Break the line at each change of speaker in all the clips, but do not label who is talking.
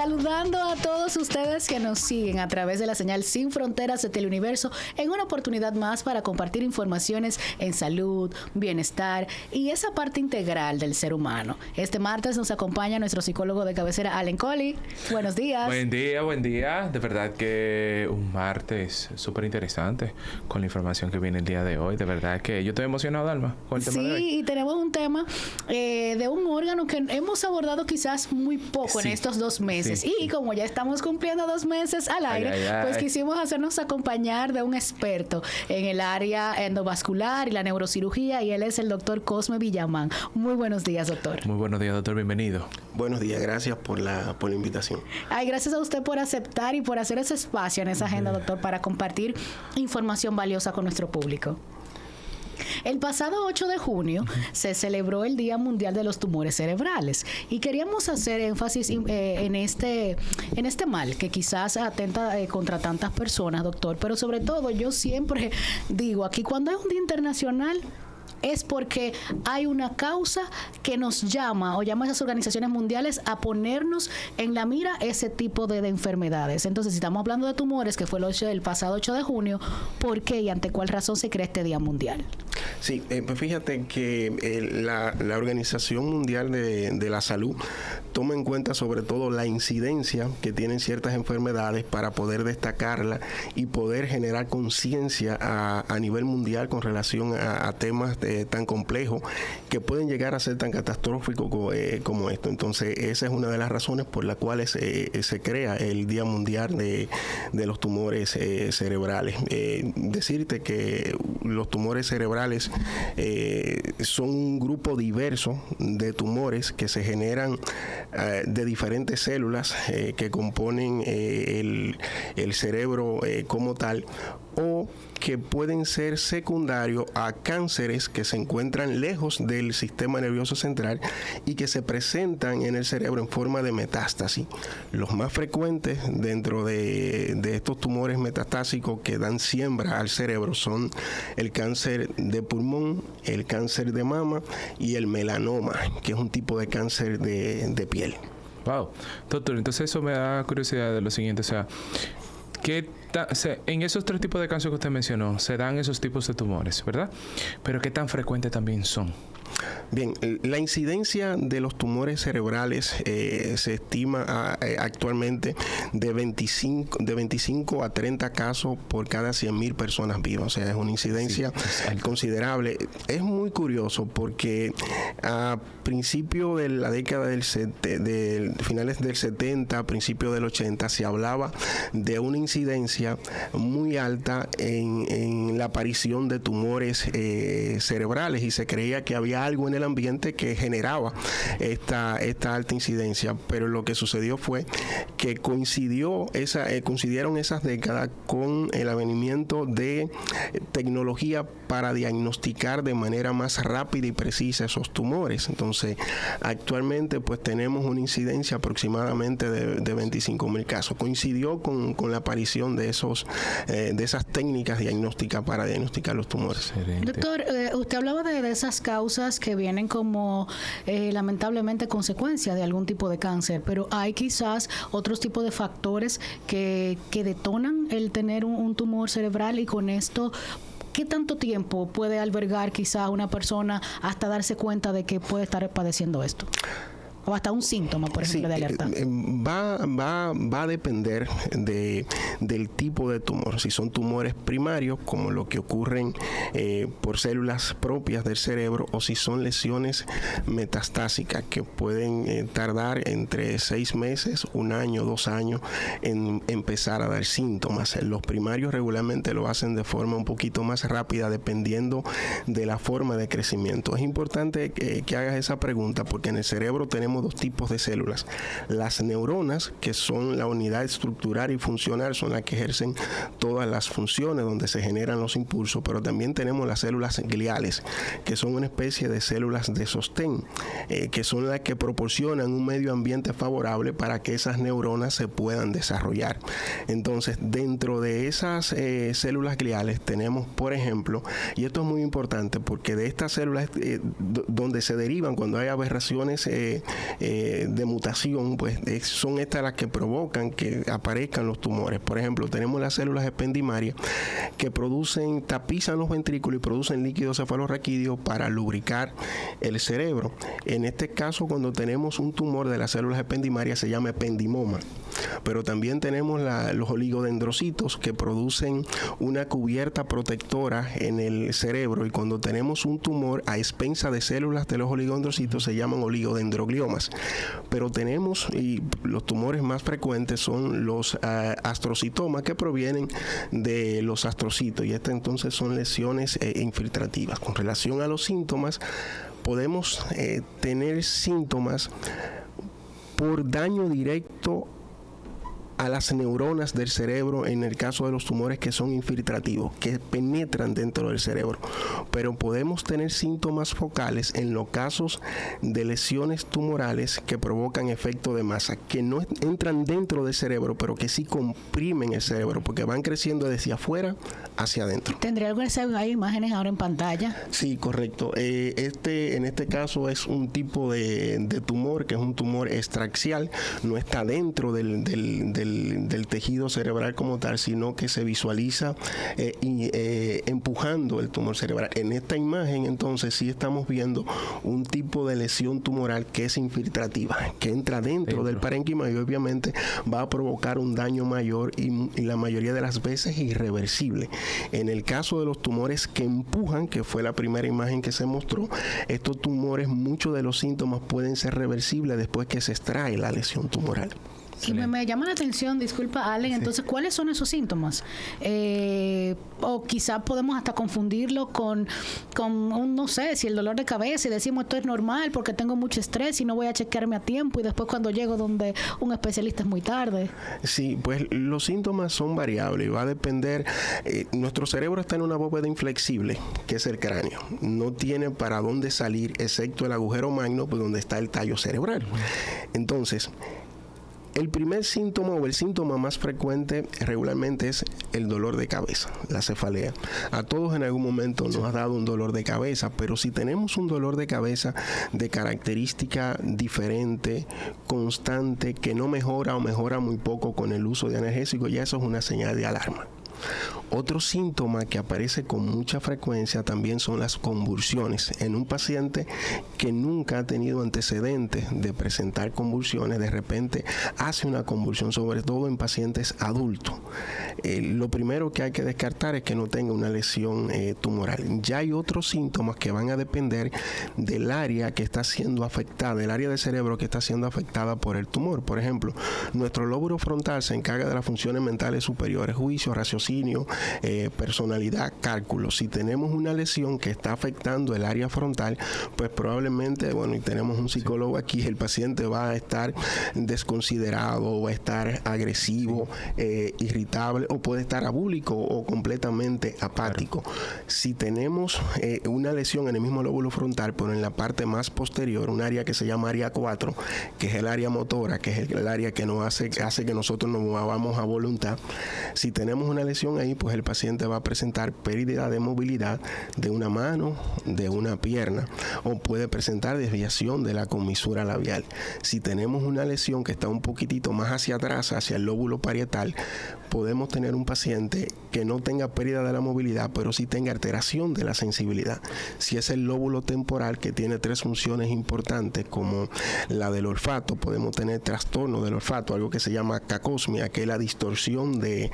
Saludando a todos ustedes que nos siguen a través de la señal Sin Fronteras de Teleuniverso en una oportunidad más para compartir informaciones en salud, bienestar y esa parte integral del ser humano. Este martes nos acompaña nuestro psicólogo de cabecera, Allen Coley. Buenos días.
Buen día. De verdad que un martes súper interesante con la información que viene el día de hoy. De verdad que yo estoy emocionado, Alma, con el tema de hoy.
Sí, y tenemos un tema de un órgano que hemos abordado quizás muy poco en estos 2 meses. Y como ya estamos cumpliendo 2 meses al aire, pues quisimos hacernos acompañar de un experto en el área endovascular y la neurocirugía, y él es el doctor Cosme Villamán. Muy buenos días, doctor.
Muy buenos días, doctor. Bienvenido.
Buenos días. Gracias por la invitación.
Ay, gracias a usted por aceptar y por hacer ese espacio en esa agenda, doctor, para compartir información valiosa con nuestro público. El pasado 8 de junio se celebró el Día Mundial de los Tumores Cerebrales y queríamos hacer énfasis en este mal que quizás atenta contra tantas personas, doctor, pero sobre todo yo siempre digo aquí, cuando hay un día internacional, es porque hay una causa que nos llama a esas organizaciones mundiales a ponernos en la mira ese tipo de enfermedades. Entonces, si estamos hablando de tumores, que fue el pasado 8 de junio, ¿por qué y ante cuál razón se crea este Día Mundial?
Sí, pues fíjate que la Organización Mundial de la Salud toma en cuenta sobre todo la incidencia que tienen ciertas enfermedades para poder destacarla y poder generar conciencia a nivel mundial con relación a temas tan complejos que pueden llegar a ser tan catastróficos como esto. Entonces, esa es una de las razones por las cuales se crea el Día Mundial de los Tumores Cerebrales. Decirte que los tumores cerebrales son un grupo diverso de tumores que se generan de diferentes células que componen el cerebro como tal, o que pueden ser secundarios a cánceres que se encuentran lejos del sistema nervioso central y que se presentan en el cerebro en forma de metástasis. Los más frecuentes dentro de estos tumores metastásicos que dan siembra al cerebro son el cáncer de pulmón, el cáncer de mama y el melanoma, que es un tipo de cáncer de piel.
Wow. Doctor, entonces eso me da curiosidad de lo siguiente, o sea, en esos 3 tipos de cáncer que usted mencionó, se dan esos tipos de tumores, ¿verdad? Pero ¿qué tan frecuentes también son?
Bien, la incidencia de los tumores cerebrales se estima actualmente de 25 a 30 casos por cada 100,000 personas vivas. O sea, es una incidencia considerable. Es muy curioso porque a principios de la década de finales del 70, principios del 80, se hablaba de una incidencia muy alta en la aparición de tumores cerebrales, y se creía que había algo en el ambiente que generaba esta alta incidencia, pero lo que sucedió fue que coincidieron esas décadas con el advenimiento de tecnología para diagnosticar de manera más rápida y precisa esos tumores. Entonces, actualmente pues tenemos una incidencia aproximadamente de 25,000 casos. Coincidió con la aparición de esas técnicas diagnósticas para diagnosticar los tumores.
Excelente.
Doctor, usted hablaba de esas causas que vienen como lamentablemente consecuencia de algún tipo de cáncer, pero hay quizás otros tipos de factores que detonan el tener un tumor cerebral, y con esto, ¿qué tanto tiempo puede albergar quizá una persona hasta darse cuenta de que puede estar padeciendo esto? O hasta un síntoma, por ejemplo, de alerta.
Va a depender del tipo de tumor. Si son tumores primarios, como lo que ocurren por células propias del cerebro, o si son lesiones metastásicas que pueden tardar entre 6 meses, 1 año, 2 años en empezar a dar síntomas. Los primarios regularmente lo hacen de forma un poquito más rápida, dependiendo de la forma de crecimiento. Es importante que hagas esa pregunta, porque en el cerebro tenemos 2 tipos de células. Las neuronas, que son la unidad estructural y funcional, son las que ejercen todas las funciones, donde se generan los impulsos, pero también tenemos las células gliales, que son una especie de células de sostén, que son las que proporcionan un medio ambiente favorable para que esas neuronas se puedan desarrollar. Entonces, dentro de esas células gliales tenemos, por ejemplo, y esto es muy importante porque de estas células donde se derivan cuando hay aberraciones de mutación, pues son estas las que provocan que aparezcan los tumores. Por ejemplo, tenemos las células ependimarias que tapizan los ventrículos y producen líquido cefalorraquídeo para lubricar el cerebro. En este caso, cuando tenemos un tumor de las células ependimarias, se llama ependimoma. Pero también tenemos los oligodendrocitos que producen una cubierta protectora en el cerebro, y cuando tenemos un tumor a expensa de células de los oligodendrocitos se llaman oligodendrogliomas. Pero tenemos, y los tumores más frecuentes son los astrocitomas, que provienen de los astrocitos, y estas entonces son lesiones infiltrativas. Con relación a los síntomas, podemos tener síntomas por daño directo a las neuronas del cerebro en el caso de los tumores que son infiltrativos, que penetran dentro del cerebro. Pero podemos tener síntomas focales en los casos de lesiones tumorales que provocan efecto de masa, que no entran dentro del cerebro, pero que sí comprimen el cerebro, porque van creciendo desde afuera hacia adentro.
¿Tendría hay imágenes ahora en pantalla?
Sí, correcto. En este caso es un tipo de tumor que es un tumor extraxial, no está dentro del tejido cerebral como tal, sino que se visualiza empujando el tumor cerebral. En esta imagen, entonces, sí estamos viendo un tipo de lesión tumoral que es infiltrativa, que entra dentro del parénquima y obviamente va a provocar un daño mayor y la mayoría de las veces irreversible. En el caso de los tumores que empujan, que fue la primera imagen que se mostró, estos tumores, muchos de los síntomas pueden ser reversibles después que se extrae la lesión tumoral.
Y me llama la atención, disculpa, Allen, entonces, ¿cuáles son esos síntomas? O quizás podemos hasta confundirlo con no sé, si el dolor de cabeza y decimos esto es normal porque tengo mucho estrés y no voy a chequearme a tiempo y después cuando llego donde un especialista es muy tarde.
Sí, pues los síntomas son variables y va a depender. Nuestro cerebro está en una bóveda inflexible, que es el cráneo. No tiene para dónde salir, excepto el agujero magno, pues donde está el tallo cerebral. Entonces, el primer síntoma o el síntoma más frecuente regularmente es el dolor de cabeza, la cefalea. A todos en algún momento nos ha dado un dolor de cabeza, pero si tenemos un dolor de cabeza de característica diferente, constante, que no mejora o mejora muy poco con el uso de analgésicos, ya eso es una señal de alarma. Otro síntoma que aparece con mucha frecuencia también son las convulsiones. En un paciente que nunca ha tenido antecedentes de presentar convulsiones, de repente hace una convulsión, sobre todo en pacientes adultos. Lo primero que hay que descartar es que no tenga una lesión tumoral. Ya hay otros síntomas que van a depender del área que está siendo afectada, del área del cerebro que está siendo afectada por el tumor. Por ejemplo, nuestro lóbulo frontal se encarga de las funciones mentales superiores, juicio, raciocinio, personalidad, cálculo. Si tenemos una lesión que está afectando el área frontal, pues probablemente, y tenemos un psicólogo aquí, el paciente va a estar desconsiderado, va a estar agresivo, irritable, o puede estar abúlico o completamente apático. Claro. Si tenemos una lesión en el mismo lóbulo frontal, pero en la parte más posterior, un área que se llama área 4, que es el área motora, que es el área que nos hace que nosotros nos movamos a voluntad. Si tenemos una lesión ahí, pues el paciente va a presentar pérdida de movilidad de una mano, de una pierna, o puede presentar desviación de la comisura labial. Si tenemos una lesión que está un poquitito más hacia atrás, hacia el lóbulo parietal, podemos tener un paciente que no tenga pérdida de la movilidad, pero sí tenga alteración de la sensibilidad. Si es el lóbulo temporal, que tiene 3 funciones importantes, como la del olfato, podemos tener trastorno del olfato, algo que se llama cacosmia, que es la distorsión de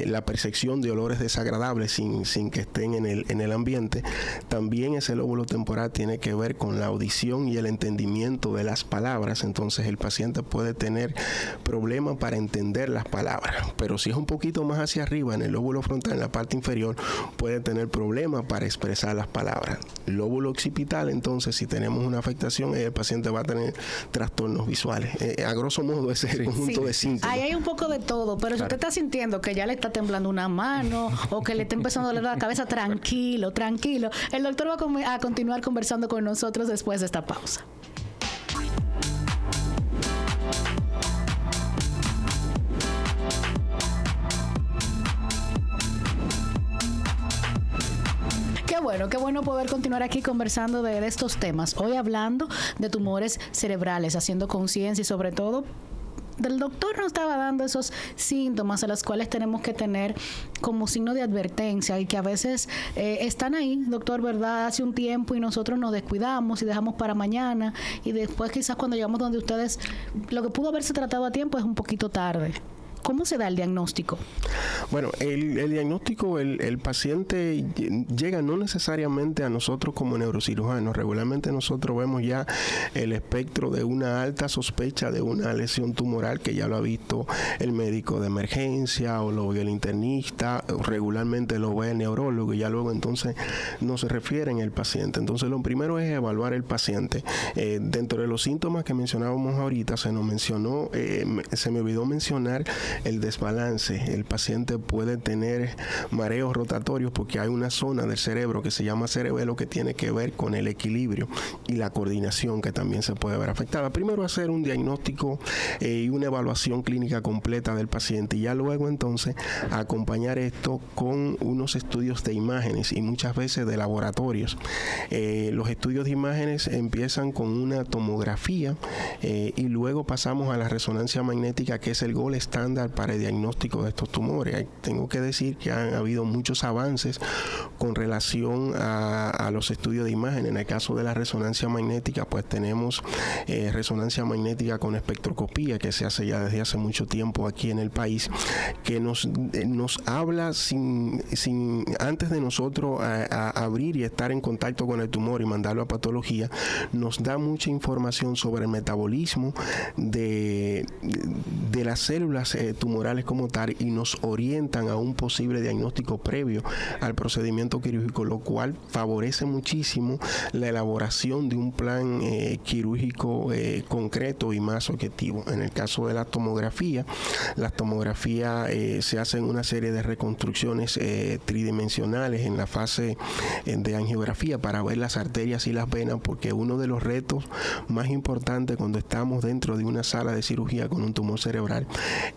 la percepción de olores desagradables sin que estén en el ambiente. También ese lóbulo temporal tiene que ver con la audición y el entendimiento de las palabras. Entonces el paciente puede tener problemas para entender las palabras, pero si es un poquito más hacia arriba, en el lóbulo frontal, en la parte inferior, puede tener problemas para expresar las palabras. El lóbulo occipital, entonces, si tenemos una afectación, el paciente va a tener trastornos visuales. A grosso modo, ese es el conjunto de síntomas.
Ahí hay un poco de todo, pero si usted está sintiendo que ya le está temblando una mano o que le está empezando a doler la cabeza, tranquilo. El doctor va a continuar conversando con nosotros después de esta pausa. qué bueno poder continuar aquí conversando de estos temas. Hoy hablando de tumores cerebrales, haciendo conciencia y sobre todo el doctor nos estaba dando esos síntomas a los cuales tenemos que tener como signo de advertencia y que a veces están ahí, doctor, ¿verdad? Hace un tiempo y nosotros nos descuidamos y dejamos para mañana y después quizás cuando llegamos donde ustedes, lo que pudo haberse tratado a tiempo es un poquito tarde. ¿Cómo se da el diagnóstico?
Bueno, el diagnóstico, el paciente llega no necesariamente a nosotros como neurocirujanos. Regularmente nosotros vemos ya el espectro de una alta sospecha de una lesión tumoral que ya lo ha visto el médico de emergencia o lo ve el internista, regularmente lo ve el neurólogo y ya luego entonces no se refieren al paciente. Entonces lo primero es evaluar el paciente. Dentro de los síntomas que mencionábamos ahorita se nos mencionó, se me olvidó mencionar el desbalance. El paciente puede tener mareos rotatorios porque hay una zona del cerebro que se llama cerebelo que tiene que ver con el equilibrio y la coordinación que también se puede ver afectada. Primero hacer un diagnóstico y una evaluación clínica completa del paciente y ya luego entonces acompañar esto con unos estudios de imágenes y muchas veces de laboratorios. Los estudios de imágenes empiezan con una tomografía y luego pasamos a la resonancia magnética, que es el gold estándar para el diagnóstico de estos tumores. Tengo que decir que han habido muchos avances con relación a los estudios de imagen. En el caso de la resonancia magnética, pues tenemos resonancia magnética con espectroscopía, que se hace ya desde hace mucho tiempo aquí en el país, que nos habla sin antes de nosotros a abrir y estar en contacto con el tumor y mandarlo a patología, nos da mucha información sobre el metabolismo de las células tumorales como tal y nos orientan a un posible diagnóstico previo al procedimiento quirúrgico, lo cual favorece muchísimo la elaboración de un plan quirúrgico concreto y más objetivo. En el caso de la tomografía se hacen una serie de reconstrucciones tridimensionales en la fase de angiografía para ver las arterias y las venas, porque uno de los retos más importantes cuando estamos dentro de una sala de cirugía con un tumor cerebral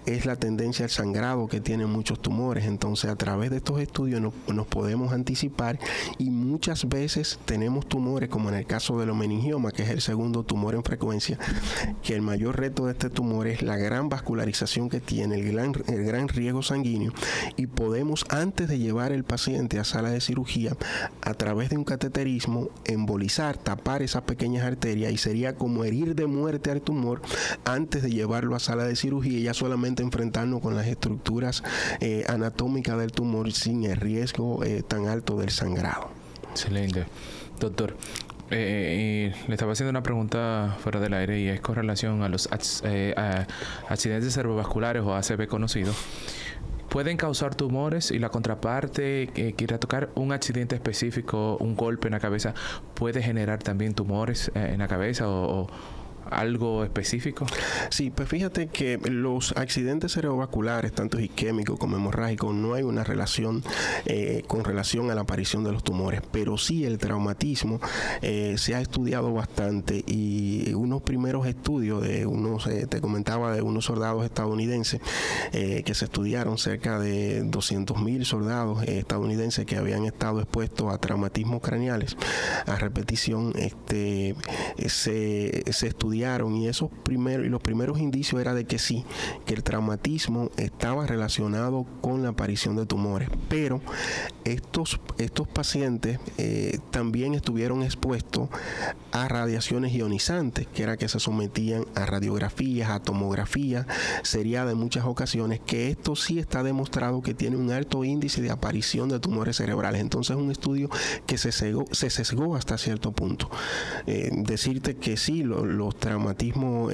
es la tendencia al sangrado que tienen muchos tumores. Entonces, a través de estos estudios nos podemos anticipar y muchas veces tenemos tumores, como en el caso de los meningiomas, que es el segundo tumor en frecuencia, que el mayor reto de este tumor es la gran vascularización que tiene, el gran riesgo sanguíneo, y podemos, antes de llevar el paciente a sala de cirugía, a través de un cateterismo, embolizar, tapar esas pequeñas arterias, y sería como herir de muerte al tumor antes de llevarlo a sala de cirugía, ya solamente enfrentarnos con las estructuras anatómicas del tumor sin el riesgo tan alto del sangrado.
Excelente. Doctor, le estaba haciendo una pregunta fuera del aire y es con relación a los accidentes cerebrovasculares o ACV conocidos. ¿Pueden causar tumores? Y la contraparte, quiere tocar un accidente específico, un golpe en la cabeza, ¿puede generar también tumores en la cabeza o algo específico?
Sí, pues fíjate que los accidentes cerebrovasculares, tanto isquémicos como hemorrágicos, no hay una relación con relación a la aparición de los tumores, pero sí el traumatismo se ha estudiado bastante, y unos primeros estudios de unos, te comentaba, de unos soldados estadounidenses que se estudiaron, cerca de 200,000 soldados estadounidenses que habían estado expuestos a traumatismos craneales a repetición, se estudiaron, y los primeros indicios era de que sí, que el traumatismo estaba relacionado con la aparición de tumores, pero estos pacientes también estuvieron expuestos a radiaciones ionizantes, que era que se sometían a radiografías, a tomografías seriadas en muchas ocasiones, que esto sí está demostrado que tiene un alto índice de aparición de tumores cerebrales. Entonces, un estudio que se sesgó hasta cierto punto. Decirte que sí, los traumatismos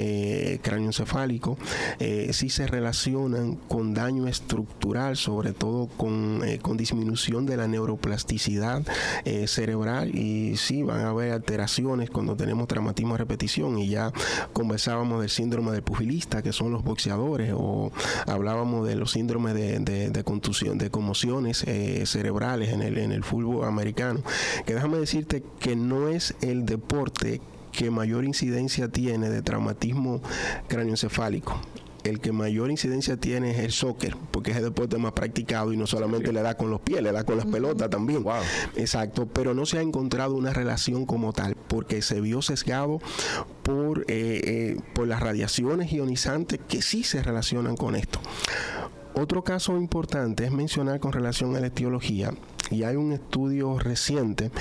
cráneoencefálicos sí se relacionan con daño estructural, sobre todo con disminución de la neuroplasticidad cerebral, y sí van a haber alteraciones cuando tenemos traumatismo a repetición. Y ya conversábamos del síndrome del pugilista, que son los boxeadores, o hablábamos de los síndromes de contusión, de conmociones cerebrales en el fútbol americano, que déjame decirte que no es el deporte que mayor incidencia tiene de traumatismo cráneoencefálico. el que mayor incidencia tiene es el soccer, porque es el deporte más practicado y no solamente le da con los pies, le da con las pelotas también.
Wow.
Exacto, pero no se ha encontrado una relación como tal, porque se vio sesgado por las radiaciones ionizantes que sí se relacionan con esto. Otro caso importante es mencionar con relación a la etiología, y hay un estudio reciente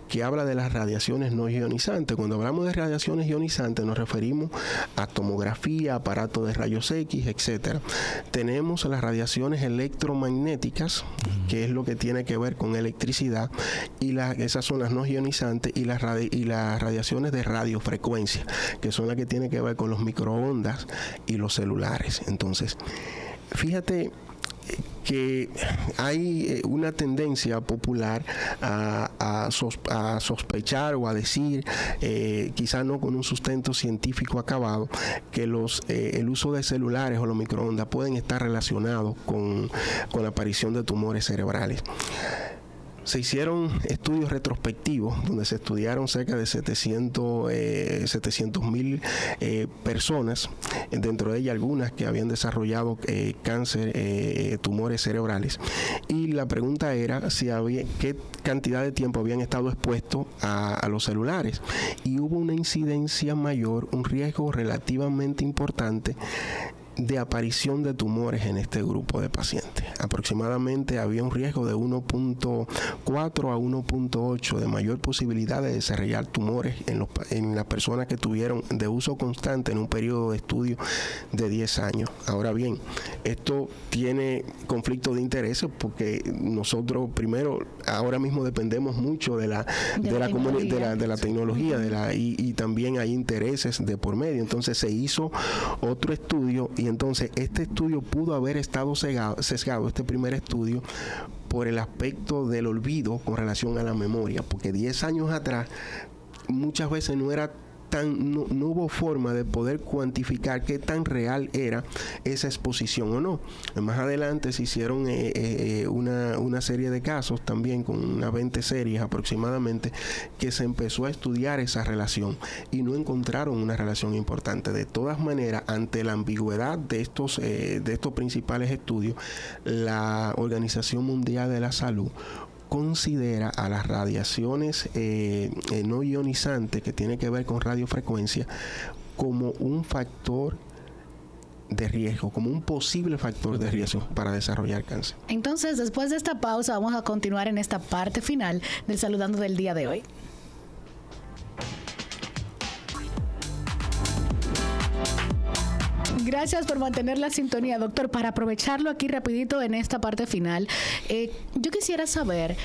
que habla de las radiaciones no ionizantes. Cuando hablamos de radiaciones ionizantes nos referimos a tomografía, aparatos de rayos X, etcétera. Tenemos las radiaciones electromagnéticas, que es lo que tiene que ver con electricidad, y esas son las no ionizantes, y las radiaciones de radiofrecuencia, que son las que tienen que ver con los microondas y los celulares. Entonces, fíjate que hay una tendencia popular a sospechar o a decir, quizá no con un sustento científico acabado, que el uso de celulares o los microondas pueden estar relacionados con la aparición de tumores cerebrales. Se hicieron estudios retrospectivos donde se estudiaron cerca de 700,000 personas, dentro de ellas algunas que habían desarrollado cáncer, tumores cerebrales. Y la pregunta era qué cantidad de tiempo habían estado expuestos a los celulares. Y hubo una incidencia mayor, un riesgo relativamente importante de aparición de tumores en este grupo de pacientes. Aproximadamente había un riesgo de 1.4 a 1.8 de mayor posibilidad de desarrollar tumores en las personas que tuvieron de uso constante en un periodo de estudio de 10 años. Ahora bien, esto tiene conflicto de intereses porque nosotros primero ahora mismo dependemos mucho de la tecnología y también hay intereses de por medio. Entonces se hizo otro estudio. Y entonces este estudio pudo haber estado sesgado, este primer estudio, por el aspecto del olvido con relación a la memoria, porque 10 años atrás muchas veces no hubo forma de poder cuantificar qué tan real era esa exposición o no. Más adelante se hicieron una serie de casos también, con unas 20 series aproximadamente, que se empezó a estudiar esa relación y no encontraron una relación importante. De todas maneras, ante la ambigüedad de estos principales estudios, la Organización Mundial de la Salud considera a las radiaciones no ionizantes, que tiene que ver con radiofrecuencia, como un factor de riesgo, como un posible factor de riesgo para desarrollar cáncer.
Entonces, después de esta pausa, vamos a continuar en esta parte final del Saludando del día de hoy. Gracias por mantener la sintonía, doctor. Para aprovecharlo aquí rapidito en esta parte final, yo quisiera saber,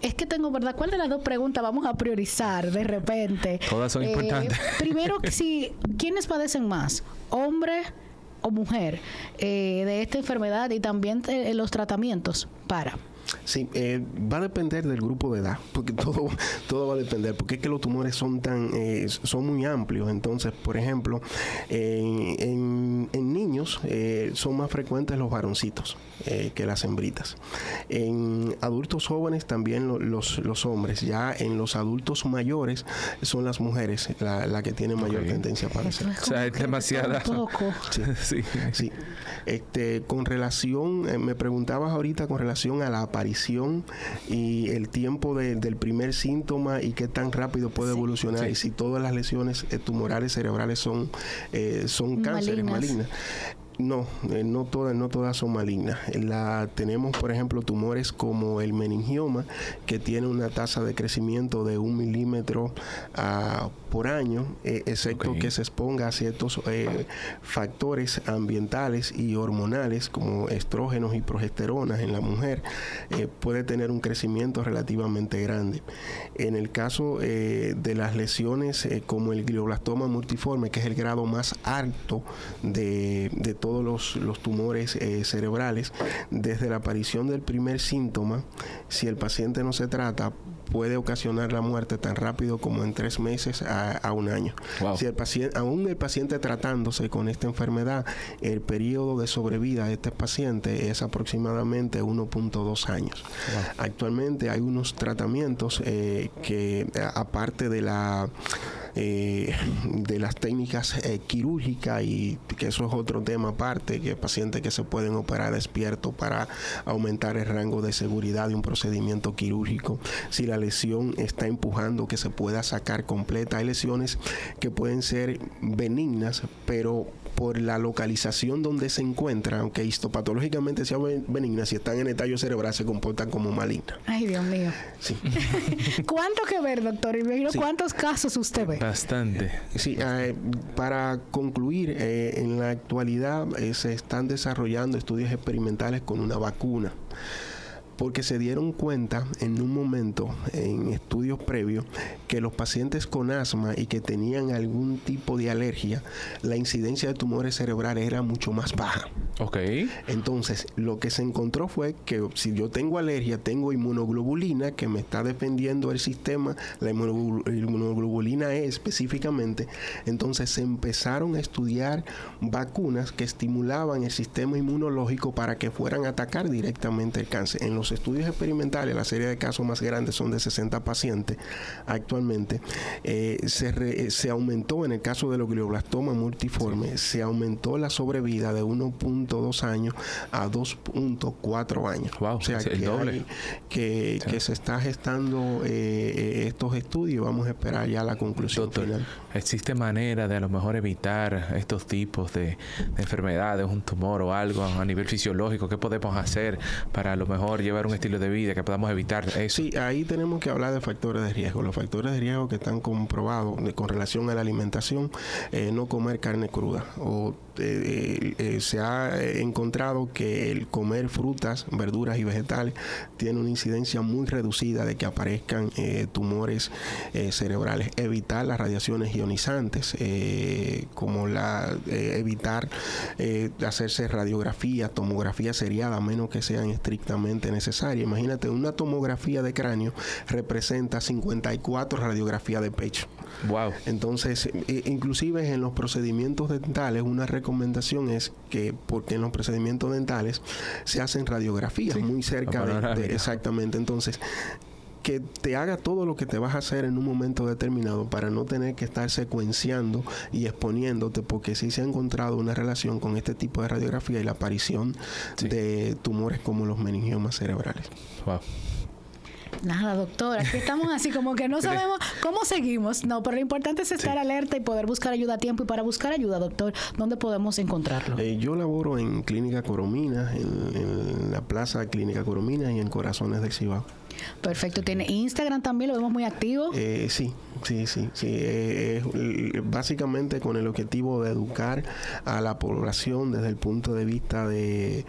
es que tengo, ¿verdad? ¿Cuál de las dos preguntas vamos a priorizar de repente?
Todas son importantes.
Primero, ¿quiénes padecen más? ¿Hombre o mujer de esta enfermedad? Y también los tratamientos para...
Sí, va a depender del grupo de edad, porque todo va a depender, porque es que los tumores son muy amplios. Entonces, por ejemplo, en niños son más frecuentes los varoncitos que las hembritas. En adultos jóvenes también los hombres. Ya en los adultos mayores son las mujeres la que tienen mayor tendencia a padecer.
O sea, es demasiada.
Sí. Con relación, me preguntabas ahorita con relación a la aparición y el tiempo del primer síntoma y qué tan rápido puede evolucionar, y si todas las lesiones tumorales cerebrales son cánceres malignas. No todas son malignas. Tenemos, por ejemplo, tumores como el meningioma, que tiene una tasa de crecimiento de 1 milímetro por año, excepto que se exponga a ciertos factores ambientales y hormonales como estrógenos y progesteronas en la mujer, puede tener un crecimiento relativamente grande. En el caso de las lesiones como el glioblastoma multiforme, que es el grado más alto de todos los tumores cerebrales, desde la aparición del primer síntoma, si el paciente no se trata, puede ocasionar la muerte tan rápido como en 3 meses a 1 año. Wow. Si aún el paciente tratándose con esta enfermedad, el periodo de sobrevida de este paciente es aproximadamente 1.2 años. Wow. Actualmente hay unos tratamientos que, aparte de la de las técnicas quirúrgicas, y que eso es otro tema aparte, que pacientes que se pueden operar despierto para aumentar el rango de seguridad de un procedimiento quirúrgico. Si la lesión está empujando que se pueda sacar completa. Hay lesiones que pueden ser benignas, pero por la localización donde se encuentran, aunque histopatológicamente sean benignas, si están en el tallo cerebral se comportan como malignas.
Ay, Dios mío.
Sí.
¿Cuánto que ver, doctor? Y me imagino
Sí.
¿cuántos casos usted ve?
Bastante.
Sí, para concluir, en la actualidad se están desarrollando estudios experimentales con una vacuna, porque se dieron cuenta en un momento, en estudios previos, que los pacientes con asma y que tenían algún tipo de alergia, la incidencia de tumores cerebrales era mucho más baja.
Ok.
Entonces, lo que se encontró fue que si yo tengo alergia, tengo inmunoglobulina que me está defendiendo el sistema, la inmunoglobulina E específicamente. Entonces, se empezaron a estudiar vacunas que estimulaban el sistema inmunológico para que fueran a atacar directamente el cáncer. En los estudios experimentales, la serie de casos más grandes son de 60 pacientes actualmente, se aumentó, en el caso de los glioblastomas multiformes, se aumentó la sobrevida de 1.2 años a 2.4 años.
Wow,
o sea,
el doble.
Que se está gestando estos estudios. Vamos a esperar ya la conclusión
Doctor,
final.
¿existe manera de a lo mejor evitar estos tipos de enfermedades, un tumor o algo a nivel fisiológico? ¿Qué podemos hacer para a lo mejor llevar un estilo de vida que podamos evitar eso?
Sí, ahí tenemos que hablar de factores de riesgo. Los factores de riesgo que están comprobados con relación a la alimentación, no comer carne cruda, o se ha encontrado que el comer frutas, verduras y vegetales tiene una incidencia muy reducida de que aparezcan tumores cerebrales. Evitar las radiaciones ionizantes, como evitar hacerse radiografía, tomografía seriada, a menos que sean estrictamente necesarias. Imagínate, una tomografía de cráneo representa 54 radiografías de pecho.
Wow.
Entonces, inclusive en los procedimientos dentales, una recomendación es que, porque en los procedimientos dentales se hacen radiografías muy cerca de exactamente. Entonces, que te haga todo lo que te vas a hacer en un momento determinado para no tener que estar secuenciando y exponiéndote, porque sí se ha encontrado una relación con este tipo de radiografía y la aparición de tumores como los meningiomas cerebrales.
Wow.
Nada, doctor, aquí estamos así como que no sabemos cómo seguimos. No, pero lo importante es estar alerta y poder buscar ayuda a tiempo. Y para buscar ayuda, doctor, ¿dónde podemos encontrarlo?
Yo laboro en Clínica Coromina, en la Plaza Clínica Coromina y en Corazones del Cibao.
Perfecto. ¿Tiene Instagram también? ¿Lo vemos muy activo?
Sí. Básicamente con el objetivo de educar a la población desde el punto de vista de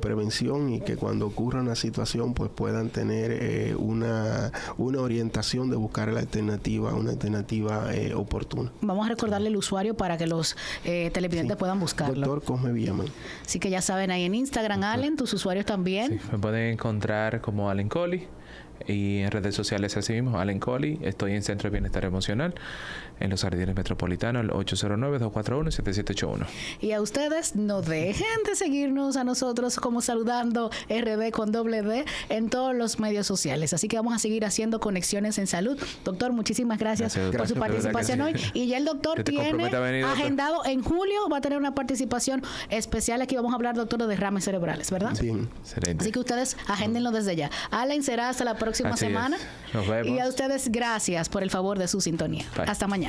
prevención, y que cuando ocurra una situación pues puedan tener una orientación de buscar una alternativa oportuna.
Vamos a recordarle al usuario para que los televidentes puedan buscarlo.
Doctor Cosme Villaman.
Así que ya saben, ahí en Instagram, Allen, tus usuarios también.
Sí, me pueden encontrar como Allen Collie, y en redes sociales así mismo, Allen Collie. Estoy en Centro de Bienestar Emocional, en los Jardines Metropolitanos, el 809-241-7781.
Y a ustedes, no dejen de seguirnos a nosotros como Saludando RD con doble D en todos los medios sociales. Así que vamos a seguir haciendo conexiones en salud. Doctor, muchísimas gracias por su participación hoy. Y ya el doctor tiene agendado en julio, va a tener una participación especial. Aquí vamos a hablar, doctor, de derrames cerebrales, ¿verdad?
Sí.
Excelente.
Así que ustedes agéndenlo desde ya. Allen, será hasta la próxima semana.
Nos vemos.
Y a ustedes, gracias por el favor de su sintonía.
Bye.
Hasta mañana.